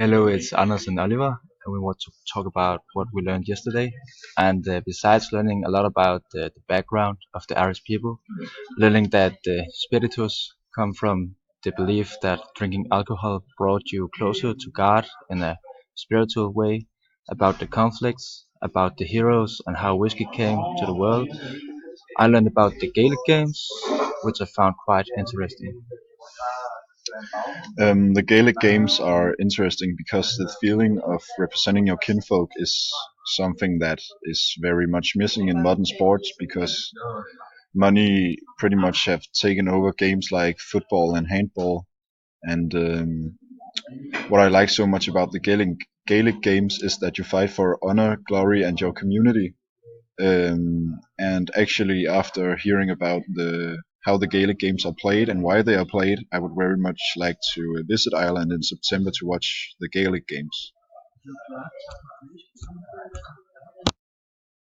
Hello, it's Anders and Oliver, and we want to talk about what we learned yesterday. And besides learning a lot about the background of the Irish people, learning that the spiritus come from the belief that drinking alcohol brought you closer to God in a spiritual way, about the conflicts, about the heroes, and how whiskey came to the world. I learned about the Gaelic games, which I found quite interesting. The Gaelic games are interesting because the feeling of representing your kinfolk is something that is very much missing in modern sports because money pretty much have taken over games like football and handball. And what I like so much about the Gaelic games is that you fight for honor, glory, and your community. And actually, after hearing about the how the Gaelic games are played and why they are played, I would very much like to visit Ireland in September to watch the Gaelic games.